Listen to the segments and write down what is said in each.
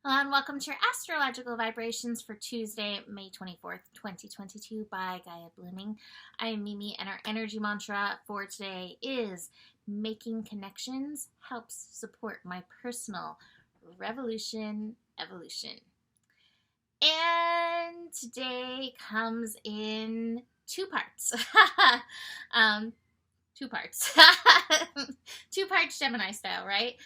Hello and welcome to your astrological vibrations for Tuesday, May 24th, 2022 by Gaia Blooming. I am Mimi and our energy mantra for today is making connections helps support my personal revolution evolution. And today comes in two parts. Two parts. Two parts Gemini style, right?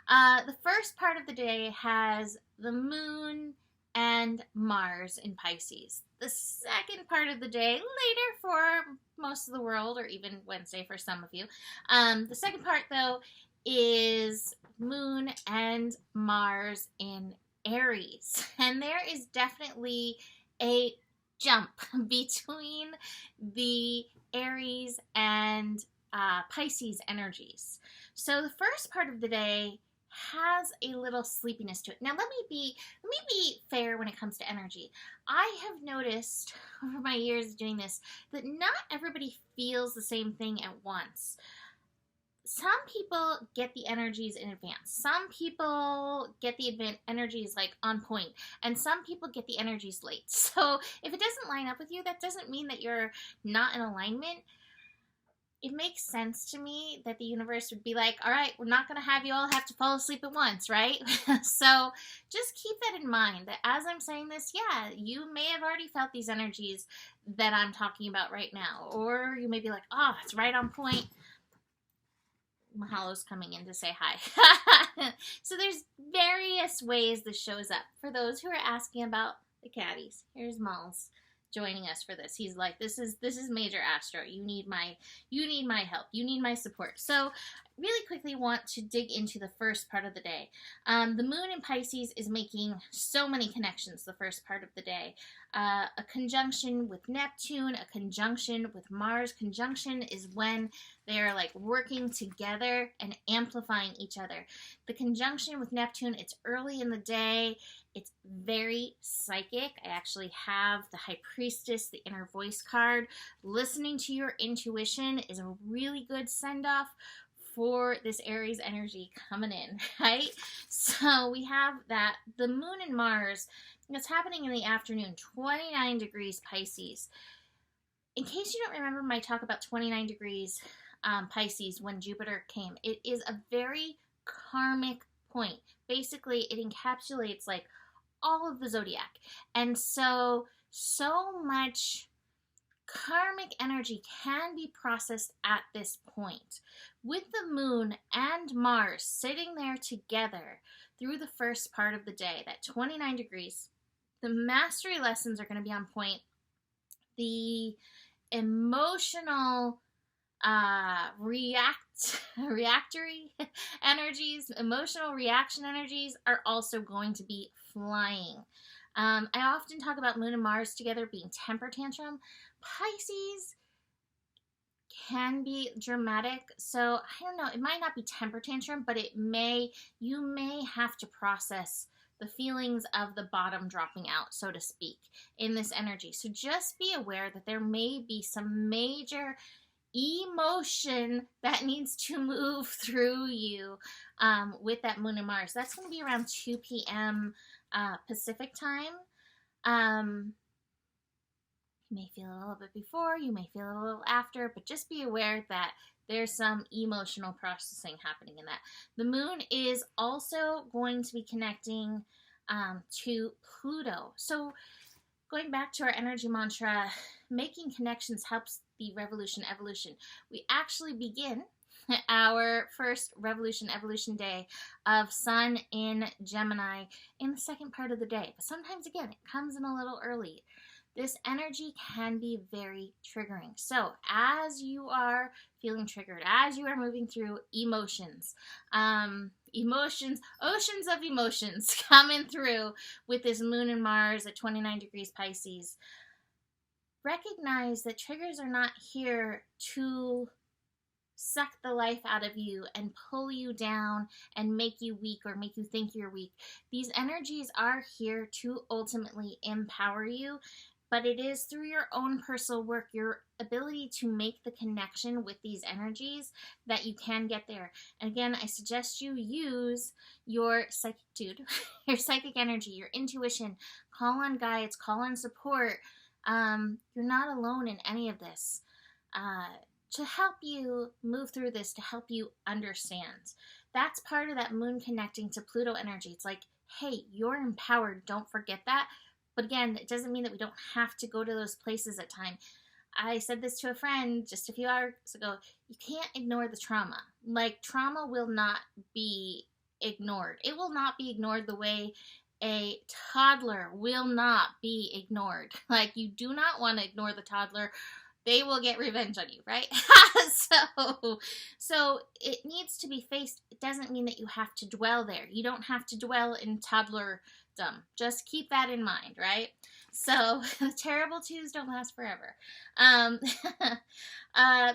The first part of the day has the moon and Mars in Pisces. The second part of the day, later for most of the world, or even Wednesday for some of you. The second part, though, is moon and Mars in Aries. And there is definitely a jump between the Aries and Pisces energies. So the first part of the day has a little sleepiness to it. Now let me be fair when it comes to energy. I have noticed over my years doing this that not everybody feels the same thing at once. Some people get the energies in advance. Some people get the energies like on point, and some people get the energies late. So if it doesn't line up with you, that doesn't mean that you're not in alignment. It makes sense to me that the universe would be like, all right, we're not going to have you all have to fall asleep at once, right? So just keep that in mind, that as I'm saying this, yeah, you may have already felt these energies that I'm talking about right now. Or you may be like, oh, it's right on point. Mahalo's coming in to say hi. So there's various ways this shows up. For those who are asking about the caddies, here's Malls joining us for this. He's like, this is major astro. You need my help. You need my support. So really quickly want to dig into the first part of the day. The moon in Pisces is making so many connections the first part of the day. A conjunction with Neptune, a conjunction with Mars. Conjunction is when they are like working together and amplifying each other. The conjunction with Neptune, it's early in the day. It's very psychic. I actually have the High Priestess, the Inner Voice card. Listening to your intuition is a really good send-off for this Aries energy coming in, right? So we have that. The moon and Mars, it's happening in the afternoon, 29 degrees Pisces. In case you don't remember my talk about 29 degrees Pisces when Jupiter came, it is a very karmic point. Basically, it encapsulates like all of the zodiac. And so much karmic energy can be processed at this point. With the moon and Mars sitting there together through the first part of the day, that 29 degrees, the mastery lessons are going to be on point. The emotional reactory energies, emotional reaction energies are also going to be flying. I often talk about moon and Mars together being temper tantrum. Pisces can be dramatic, so I don't know, it might not be temper tantrum, but you may have to process the feelings of the bottom dropping out, so to speak, in this energy. So just be aware that there may be some major emotion that needs to move through you with that moon and Mars. That's going to be around 2 p.m. Pacific time. You may feel a little bit before, you may feel a little after, but just be aware that there's some emotional processing happening in that. The moon is also going to be connecting to Pluto. So going back to our energy mantra, making connections helps the revolution evolution. We actually begin our first revolution evolution day of Sun in Gemini in the second part of the day. But sometimes, again, it comes in a little early. This energy can be very triggering. So as you are feeling triggered, as you are moving through emotions, oceans of emotions coming through with this moon and Mars at 29 degrees Pisces, recognize that triggers are not here to suck the life out of you and pull you down and make you weak or make you think you're weak. These energies are here to ultimately empower you but it is through your own personal work, your ability to make the connection with these energies, that you can get there. And again, I suggest you use your psychic dude, your psychic energy, your intuition. Call on guides, call on support. You're not alone in any of this. To help you move through this, to help you understand. That's part of that moon connecting to Pluto energy. It's like, hey, you're empowered. Don't forget that. But again, it doesn't mean that we don't have to go to those places at times. I said this to a friend just a few hours ago. You can't ignore the trauma. Like, trauma will not be ignored. It will not be ignored the way a toddler will not be ignored. Like, you do not want to ignore the toddler. They will get revenge on you, right? So it needs to be faced. It doesn't mean that you have to dwell there. You don't have to dwell in toddlerdom. Just keep that in mind, right? So the terrible twos don't last forever.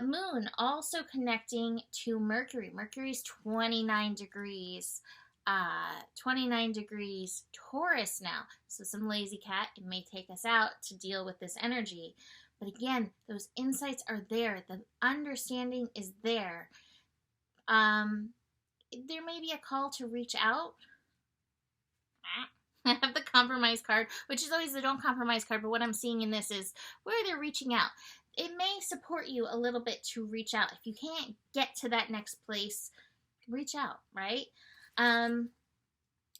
Moon also connecting to Mercury. Mercury's 29 degrees. 29 degrees Taurus now. So some lazy cat, it may take us out to deal with this energy. But again, those insights are there. The understanding is there. There may be a call to reach out. I have the compromise card, which is always the don't compromise card, but what I'm seeing in this is where they're reaching out. It may support you a little bit to reach out. If you can't get to that next place, reach out, right?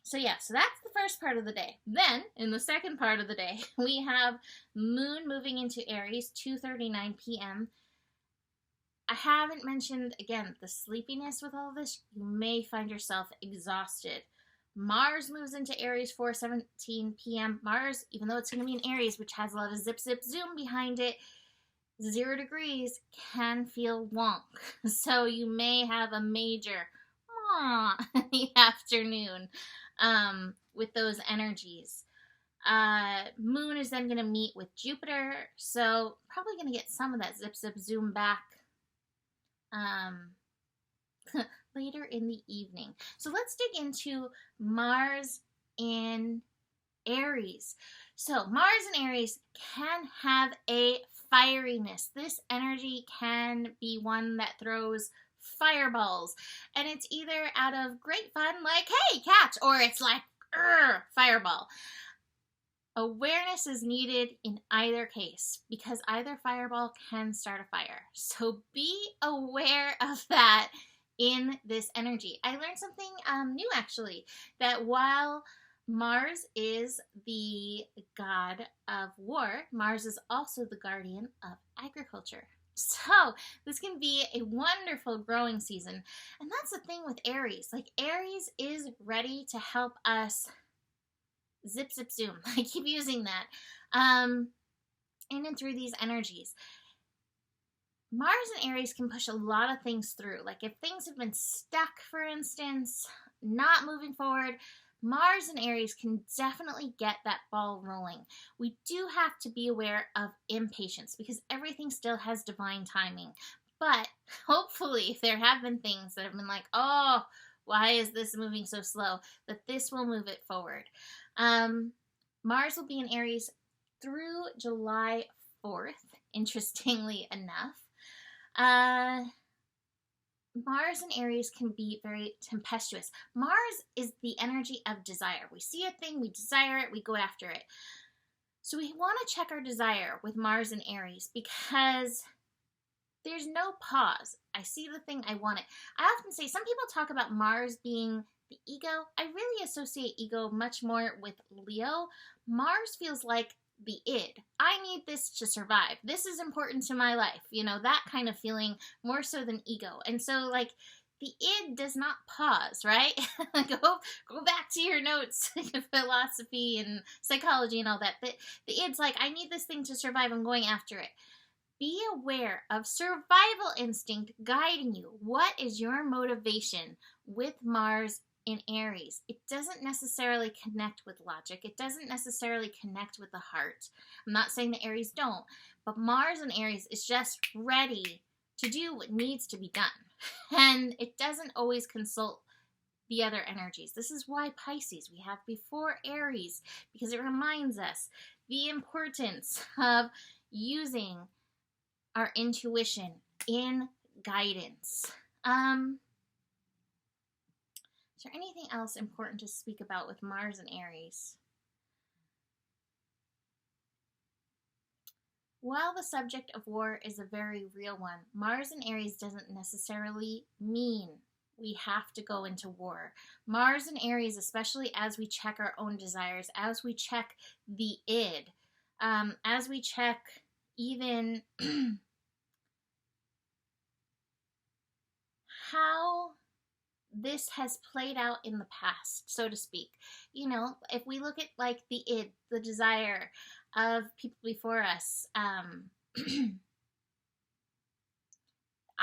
So that's the first part of the day. Then, in the second part of the day, we have Moon moving into Aries, 2:39 p.m. I haven't mentioned, again, the sleepiness with all this. You may find yourself exhausted. Mars moves into Aries, 4:17 p.m. Mars, even though it's going to be in Aries, which has a lot of zip, zip, zoom behind it, 0 degrees, can feel wonk. So you may have a major in the afternoon with those energies. Moon is then going to meet with Jupiter, so probably going to get some of that zip, zip, zoom back later in the evening. So let's dig into Mars in Aries. So Mars in Aries can have a fieriness. This energy can be one that throws fireballs, and it's either out of great fun, like, hey, catch, or it's like, fireball. Awareness is needed in either case, because either fireball can start a fire. So be aware of that in this energy. I learned something new, actually, that while Mars is the god of war, Mars is also the guardian of agriculture. So this can be a wonderful growing season. And that's the thing with Aries. Like, Aries is ready to help us zip, zip, zoom. I keep using that. In and through these energies. Mars and Aries can push a lot of things through. Like, if things have been stuck, for instance, not moving forward, Mars and Aries can definitely get that ball rolling. We do have to be aware of impatience, because everything still has divine timing. But hopefully, if there have been things that have been like, oh, why is this moving so slow, that this will move it forward. Mars will be in Aries through July 4th, interestingly enough. Mars and Aries can be very tempestuous. Mars is the energy of desire. We see a thing, we desire it, we go after it. So we want to check our desire with Mars and Aries, because there's no pause. I see the thing, I want it. I often say, some people talk about Mars being the ego. I really associate ego much more with Leo. Mars feels like the id. I need this to survive. This is important to my life. You know, that kind of feeling, more so than ego. And so, like, the id does not pause, right? go back to your notes, philosophy and psychology and all that. The id's like, I need this thing to survive. I'm going after it. Be aware of survival instinct guiding you. What is your motivation with Mars in Aries? It doesn't necessarily connect with logic. It doesn't necessarily connect with the heart. I'm not saying the Aries don't, but Mars in Aries is just ready to do what needs to be done. And it doesn't always consult the other energies. This is why Pisces we have before Aries, because it reminds us the importance of using our intuition in guidance. Is there anything else important to speak about with Mars and Aries? While the subject of war is a very real one, Mars and Aries doesn't necessarily mean we have to go into war. Mars and Aries, especially as we check our own desires, as we check the id, as we check even how this has played out in the past, so to speak. You know, if we look at like the id, the desire of people before us,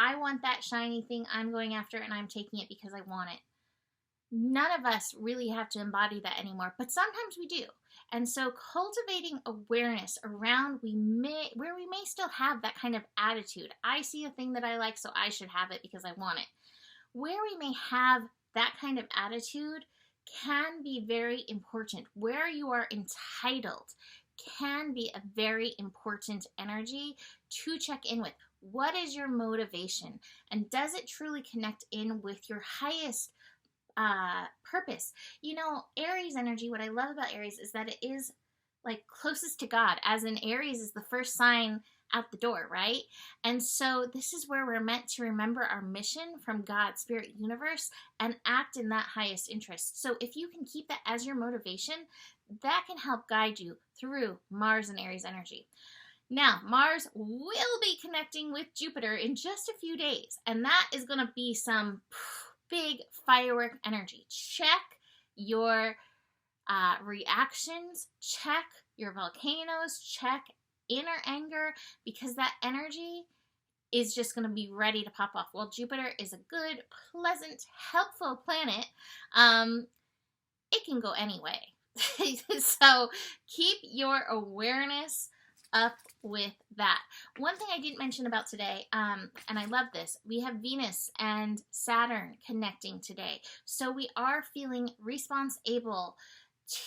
I want that shiny thing, I'm going after it and I'm taking it because I want it. None of us really have to embody that anymore, but sometimes we do. And so cultivating awareness around where we may still have that kind of attitude. I see a thing that I like, so I should have it because I want it. Where we may have that kind of attitude can be very important. Where you are entitled can be a very important energy to check in with. What is your motivation? And does it truly connect in with your highest purpose? You know, Aries energy, what I love about Aries is that it is like closest to God, as in Aries is the first sign out the door, right? And so this is where we're meant to remember our mission from God, Spirit, Universe, and act in that highest interest. So if you can keep that as your motivation, that can help guide you through Mars and Aries energy. Now, Mars will be connecting with Jupiter in just a few days, and that is going to be some big firework energy. Check your reactions, check your volcanoes, check inner anger, because that energy is just going to be ready to pop off. Well, Jupiter is a good, pleasant, helpful planet. It can go anyway. So keep your awareness up with that. One thing I didn't mention about today, and I love this, we have Venus and Saturn connecting today. So we are feeling responsible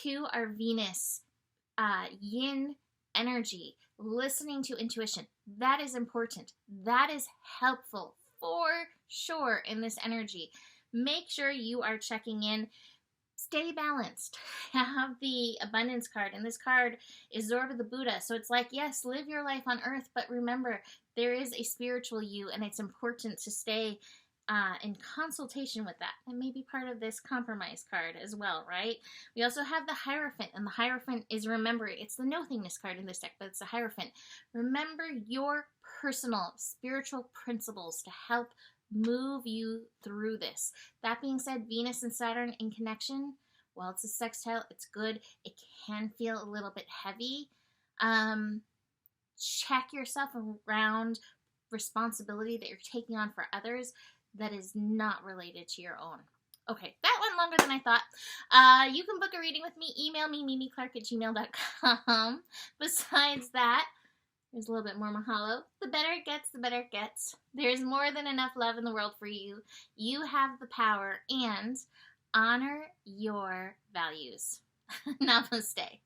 to our Venus yin energy, listening to intuition. That is important. That is helpful for sure in this energy. Make sure you are checking in. Stay balanced. Have the abundance card, and this card is Zorba the Buddha. So it's like, yes, live your life on earth, but remember, there is a spiritual you, and it's important to stay in consultation with that. And maybe part of this compromise card as well, right? We also have the Hierophant, and the Hierophant is, remember, it's the nothingness card in this deck, but it's the Hierophant. Remember your personal spiritual principles to help move you through this. That being said, Venus and Saturn in connection, while it's a sextile, it's good. It can feel a little bit heavy. Check yourself around responsibility that you're taking on for others that is not related to your own. Okay, that went longer than I thought. You can book a reading with me. Email me, mimiclark@gmail.com. Besides that, there's a little bit more mahalo. The better it gets, the better it gets. There's more than enough love in the world for you. You have the power, and honor your values. Namaste.